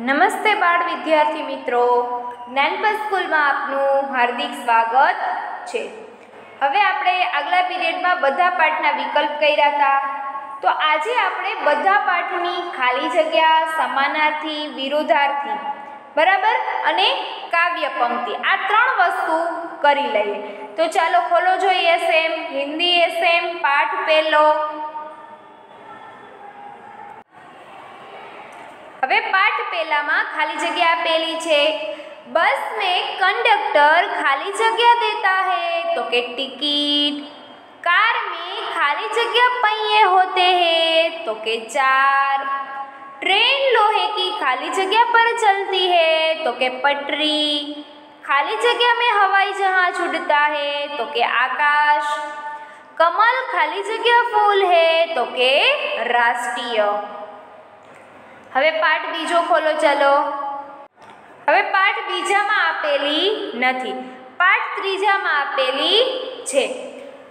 નમસ્તે બાળ વિદ્યાર્થી મિત્રો, જ્ઞાનપથ સ્કૂલમાં આપનું હાર્દિક સ્વાગત છે। હવે આપણે આગલા પીરિયડમાં બધા પાઠના વિકલ્પ કર્યા હતા, તો આજે આપણે બધા પાઠની ખાલી જગ્યા, સમાનાર્થી, વિરોધાર્થી, બરાબર, અને કાવ્ય પંક્તિ આ ત્રણ વસ્તુ કરી લઈએ। તો ચાલો ખોલો જોઈએ એસએમ હિન્દી એસએમ પાઠ પહેલો। હવે પાઠ પહેલામાં ખાली जगह આપેલી છે। बस में कंडक्टर खाली जगह देता है तो के टिकट, कार में खाली जगह पहिए होते हैं तो के चार, ट्रेन लोहे की खाली जगह पर चलती है तो के पटरी, खाली जगह में हवाई जहाज उड़ता है तो के आकाश, कमल खाली जगह फूल है तो के राष्ट्रीय। હવે પાઠ બીજો ખોલો ચલો। હવે પાઠ બીજામાં આપેલી નથી, પાઠ ત્રીજામાં આપેલી છે।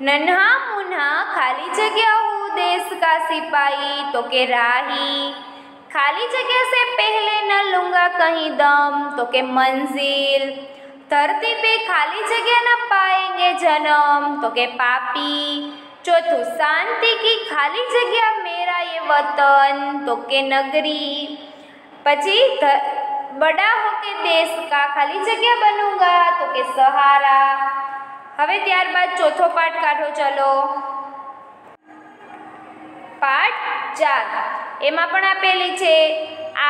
नन्हा मुन्हा खाली जगह हूँ देश का सिपाही तो के राही, खाली जगह से पहले न लूंगा कहीं दम तो के मंजिल, धरती पे खाली जगह न पाएंगे जन्म तो के पापी, चौथुं शांति की खाली जगह मेरा ये वतन तो के नगरी, पची बड़ा होके देश का खाली जगह बनूंगा तो के सहारा। हवे त्यारबाद चौथो पाठ काढो चलो। पाठ 4 एमा पण आपेली छे,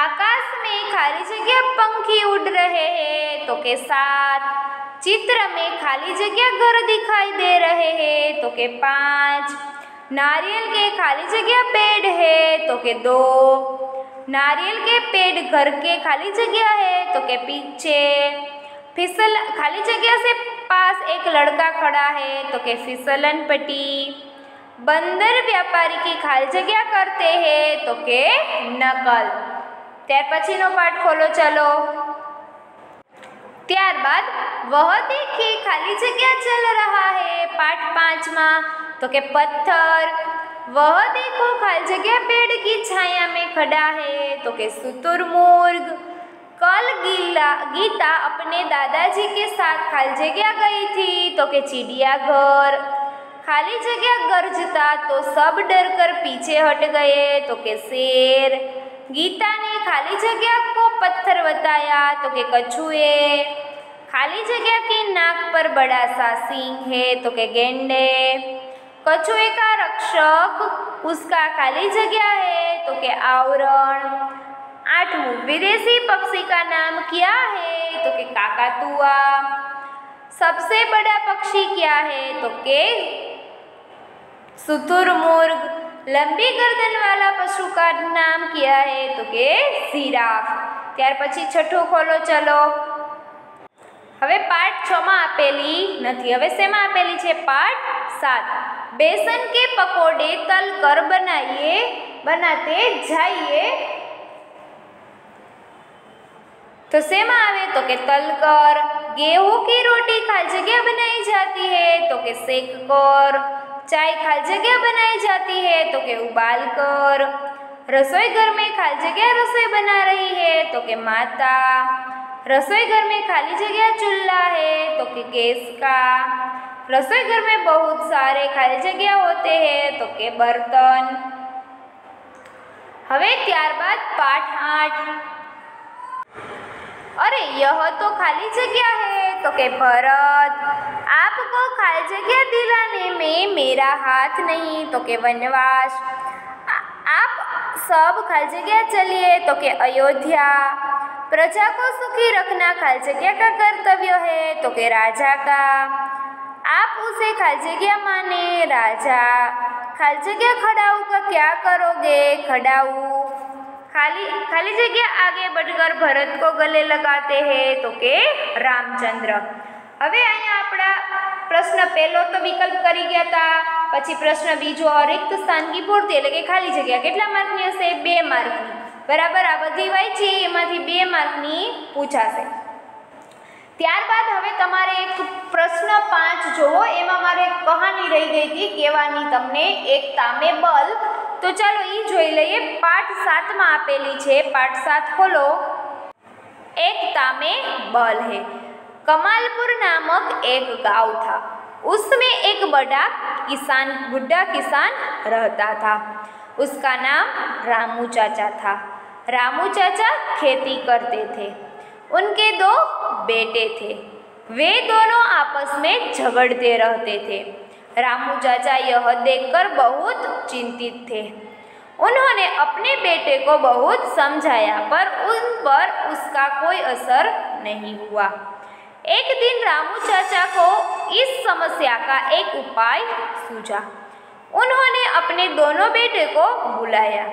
आकाश में खाली जगह पंखी उड़ रहे हैं तो के 7, चित्र में खाली जगह घर दिखाई दे रहे हैं तो के 5, नारियल के खाली जगह पेड़ है तो के 2, नारियल के पेड़ घर के खाली जगह है तो के पीछे, फिसल खाली जगह से पास एक लड़का खड़ा है तो के फिसलन पट्टी, बंदर व्यापारी की खाली जगह करते हैं तो के नकल। त्यार पछीनो पाठ खोलो चलो। त्यारबाद वह देखिए खाली जगह चल रहा है पाठ 5 में तो के पत्थर, वह देखो खाली जगह पेड़ की छाया में खड़ा है तो के शुतुरमुर्ग, कल गीता अपने दादाजी के साथ खाली जगह गई थी तो के चिड़ियाघर, खाली जगह गरजता तो सब डर कर पीछे हट गए तो के शेर, गीता ने खाली जगह को पत्थर बताया तो के कछुए, खाली जगह के नाक पर बड़ा सा सींग है तो के गेंडे, कछुए का रक्षक उसका खाली जगह है तो के आवरण। 8वां विदेशी पक्षी का नाम क्या है तो के काकातुआ, सबसे बड़ा पक्षी क्या है तो के शुतुरमुर्ग, लंबी गर्दन वाला पशु का नाम क्या है तो के जिराफ। त्यार पछी छठो खोलो चलो। હવે પાઠ 6 માં આપેલી નથી, હવે શેમાં આપેલી છે? પાઠ 7 बेसन के पकोड़े तल कर बनाते जाइए तो सेमा आवे तो के तलकर, गेहूं की रोटी खाली जगह बनाई जाती है तो के सेक कर, चाय खाली जगह बनाई जाती है तो के उबाल कर, रसोई घर में खाली जगह रसोई बना रही है तो के माता, रसोई घर में खाली जगह चूल्हा है तो के गैस का, रसोई घर में बहुत सारे खाली जगह होते हैं तो के बर्तन। हवे त्यारबाद पाठ 8, अरे यह तो खाली जगह है तो के भरत, आपको खाली जगह दिलाने में मेरा हाथ नहीं तो के वनवास, आप सब खाली जगह चलिए तो के अयोध्या, प्रजा को सुखी रखना खाली जगह का कर्तव्य है तो के राजा का, आप उसे खाली जगह माने राजा, खाली जगह खड़ाऊ का क्या करोगे खड़ाऊ, खाली जगह आगे बढ़कर भरत को गले लगाते हैं तो के रामचंद्र। હવે અહીંયા આપણા પ્રશ્ન પહેલો તો વિકલ્પ કરી ગયા હતા, પછી પ્રશ્ન બીજો रिक्त स्थान की पूर्ति એટલે કે ખાલી જગ્યા કેટલા માર્કની હશે? 2 માર્કની, બરાબર। આ બધી વાંચી એમાંથી 2 માર્કની પૂછાશે। ત્યારબાદ હવે તમારે એક પ્રશ્ન 5 જોવો, એમાં મારે એક કહાની રહી ગઈ હતી કહેવાની તમને, એકતા में बल। तो चलो ये જોઈ લઈએ। પાઠ 7 માં આપેલી છે, પાઠ 7 ખોલો। एकता में बल है। कमालपुर नामक एक गांव था, उसमें एक बुढ़ा किसान रहता था। उसका नाम रामू चाचा था। रामू चाचा खेती करते थे। उनके 2 बेटे थे। वे दोनों आपस में झगड़ते रहते थे। रामू चाचा यह देखकर बहुत चिंतित थे। उन्होंने अपने बेटे को बहुत समझाया, पर उन पर उसका कोई असर नहीं हुआ। एक दिन रामू चाचा को इस समस्या का एक उपाय सूझा। उन्होंने अपने दोनों बेटे को बुलाया।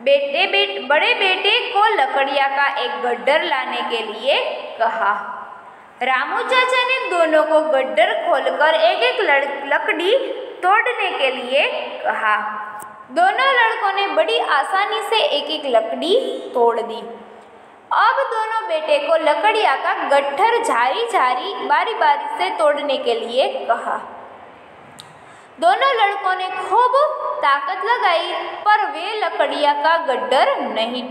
बड़े बेटे को लकड़ियाँ का एक गड्ढर लाने के लिए कहा। रामू चाचा ने दोनों को गड्ढर खोलकर एक लकड़ी तोड़ने के लिए कहा। दोनों लड़कों ने बड़ी आसानी से एक लकड़ी तोड़ दी। अब दोनों बेटे को लकड़ियाँ का गट्ठर बारी बारी से तोड़ने के लिए कहा। दोनों लड़कों ने खूब ताकत लगाई, पर वे लकड़ियाँ का गड्ढर नहीं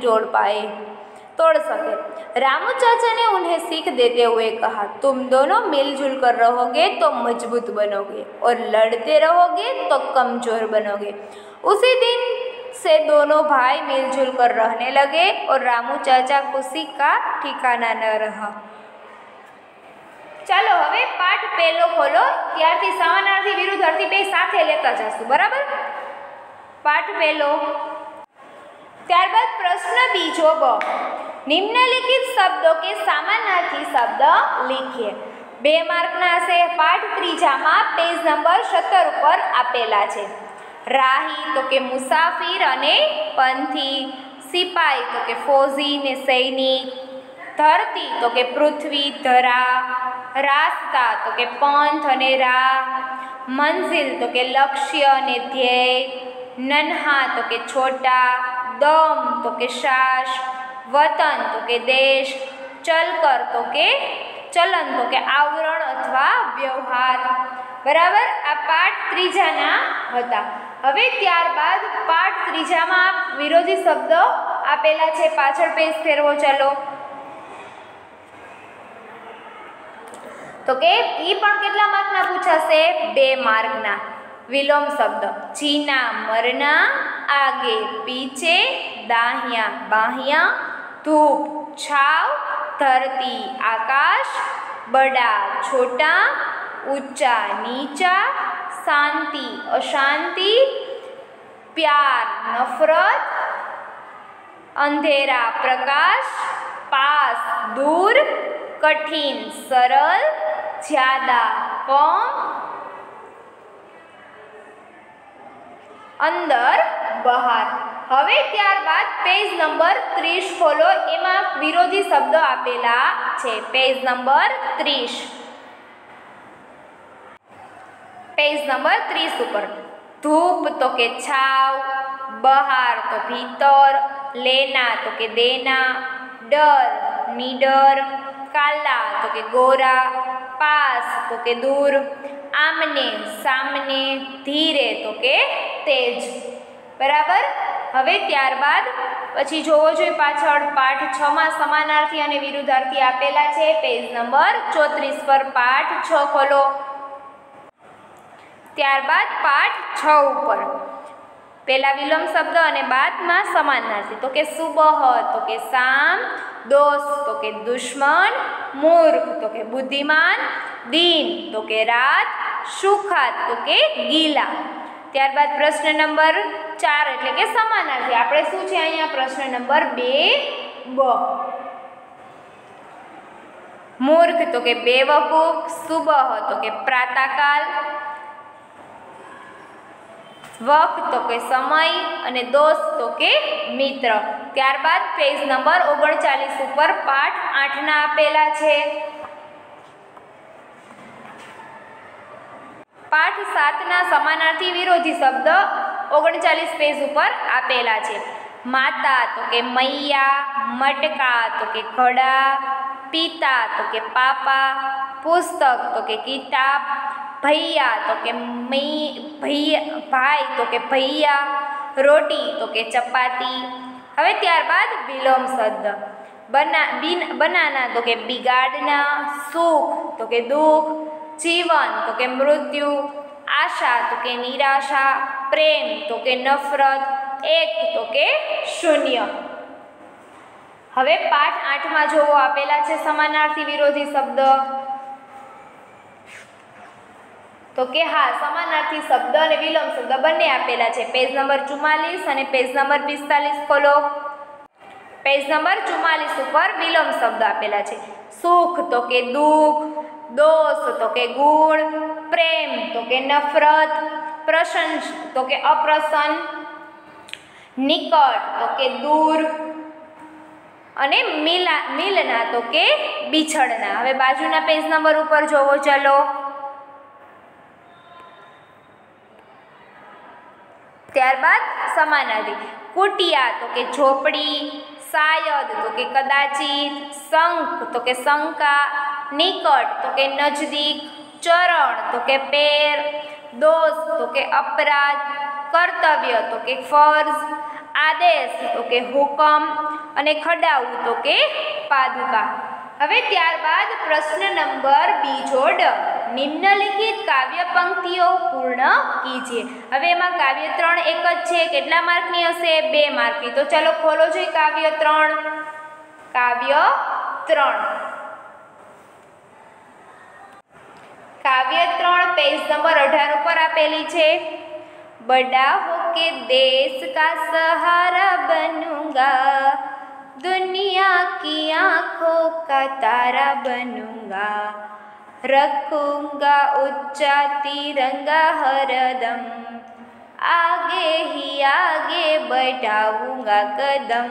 तोड़ सके। रामू चाचा ने उन्हें सीख देते हुए कहा, तुम दोनों मिलजुल कर रहोगे तो मजबूत बनोगे, और लड़ते रहोगे तो कमजोर बनोगे। उसी दिन से दोनों भाई मिलजुल कर रहने लगे और रामू चाचा खुशी का ठिकाना न रहा। ચાલો હવે પાઠ પહેલો ખોલો, ત્યારથી સમાનાર્થી વિરુદ્ધાર્થી બે સાથે લેતા જશું, બરાબર? પાઠ પહેલો। ત્યારબાદ પ્રશ્ન બીજો બ, નિમ્નલિખિત શબ્દો કે સમાનાર્થી શબ્દ લીખીએ। 2 માર્કના છે। પાઠ ત્રીજામાં પેજ નંબર 17 ઉપર આપેલા છે। રાહી તો કે મુસાફિર અને પંથી, સિપાઈ તો કે ફૌજી ને સૈનિક, ધરતી તો કે પૃથ્વી ધરા, રાસ્તા તો કે પંથ અને રાહ, મંઝિલ તો કે લક્ષ્ય અને ધ્યેય, નન્હા તો કે છોટા, દમ તો કે શ્વાસ, વતન તો કે દેશ, ચલકર તો કે ચલન તો કે આવરણ અથવા વ્યવહાર, બરાબર? આ પાઠ ત્રીજાના હતા। હવે ત્યારબાદ પાઠ ત્રીજામાં વિરોધી શબ્દો આપેલા છે, પાછળ પેજ ફેરવો ચાલો। તો કે ઈ પણ કેટલા માર્કના પૂછાશે? 2 માર્કના। વિલોમ શબ્દ જીના મરના, આગે પીછે, દાહિયા બાહિયા, ધૂપ છાવ, ધરતી આકાશ, બડા છોટા, ऊंचा नीचा, शांति अशांति, प्यार नफरत, अंधेरा प्रकाश, पास दूर, कठिन सरल, ज्यादा कम, अंदर बहार। હવે ત્યારબાદ પેજ નંબર 30 ખોલો, એમાં વિરોધી શબ્દો આપેલા છે। પેજ નંબર 30, पेज नंबर 30 ऊपर धूप तो के छाव, बहार तो भीतर, लेना तो के देना, डर निडर, काला तो के गोरा, पास तो के दूर, आमने सामने, धीरे तो के तेज, बराबर? હવે ત્યારબાદ પછી જોવો જોઈએ પાછળ પાઠ 6 માં સમાનાર્થી અને વિરુદ્ધાર્થી આપેલા છે। પેજ નંબર 34 પર પાઠ 6 ખોલો। ત્યારબાદ પાઠ 6 ઉપર પહેલા વિલોમ શબ્દ અને બાદમાં સમાનાર્થી। તો કે સુબહ તો કે શામ, દોસ્ત તો કે દુશ્મન, મૂર્ખ તો કે બુદ્ધિમાન, दिन તો કે રાત, સુખાત તો કે ગીલા। ત્યારબાદ પ્રશ્ન નંબર 4 એટલે કે સમાનાર્થી। આપણે શું છે અહીંયા? પ્રશ્ન નંબર 2 બ, મૂર્ખ તો કે બેવકૂફ, સુબહ તો કે પ્રાતઃકાલ, वक्त तो के समय અને दोस्त तो के मित्र। ત્યારબાદ પેજ નંબર 39 ઉપર પાઠ 8 ના આપેલા છે। પાઠ 7 ના સમાનાર્થી વિરોધી શબ્દ 39 પેજ ઉપર આપેલા છે। માતા તો કે મૈયા, મટકા તો કે ઘડા, પિતા તો કે પાપા, પુસ્તક તો કે કિતાબ, भैया तो के भाई तो के भैया, रोटी तो के चपाती। હવે ત્યારબાદ વિલોમ શબ્દ बनाना तो के बिगाड़ना, सुख तो के दुख, जीवन तो के मृत्यु, आशा तो के निराशा, प्रेम तो के नफरत, एक तो के शून्य। हवे पाठ 8 में जो आपेला छे समानार्थी विरोधी शब्द तो के हाँ समानार्थी शब्द और विलोम शब्द बने आपेला छे। पेज नंबर 44 और पेज नंबर 45 खोलो। पेज नंबर 44 पर विलोम शब्द आपेला छे। सुख तो के दुख, दोष तो के गुण, प्रेम तो के नफरत, प्रशंस तो के अप्रसन्न, निकट तो के दूर अने मिलना तो के बिछड़ना। हवे बाजुना पेज नंबर पर जोवो चलो। त्यारबाद समानार्थी कुटिया तो के झोपड़ी, शायद तो के कदाचित, शंक तो के शंका, निकट तो के नजदीक, चरण तो के पैर, दोष तो के अपराध, कर्तव्य तो के फर्ज, आदेश तो के हुकम अने खडाऊ तो के पादुका। हवे त्यारबाद प्रश्न नंबर बीजो ड, निम्नलिखित काव्य पंक्तिओ पूर्ण कीजिए। हवे एमां काव्य 3 एक ज छे, केटला मार्कनी हशे? 2 मार्कनी। तो चलो खोलो जोई काव्य 3। काव्य 3 काव्य 3 पेज नंबर 18 पर आपेली छे। बड़ा होके देश का सहारा बनूंगा, दुनिया की आंखों का तारा बनूंगा, रखूंगा ऊंचा तिरंगा हरदम, आगे ही आगे बढ़ाऊंगा कदम।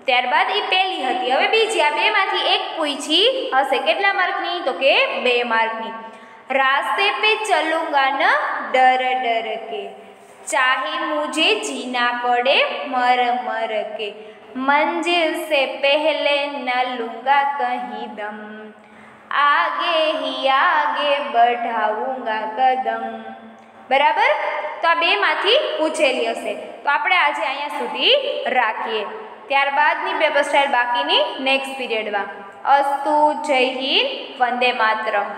त्यारबाद ये पहली हती। हवे बीजी आ बे मांथी एक पूछी हशे, केटला मार्कनी? तो के 2 मार्कनी। रास्ते पे चलूंगा न डर डर के, चाहे मुझे जीना पड़े मर मर के, मंजिल से पहले न लूंगा कहीं दम, आगे ही आगे बढ़ाऊंगा कदम। बराबर? तो आ 2 मांथी पूछेली हशे। तो आपणे आजे अहींया सुधी राखीए। त्यारबादनी पेपर स्टाइल बाकीनी नेक्स्ट पीरियड में। अस्तु। जय हिंद। वंदे मातरम।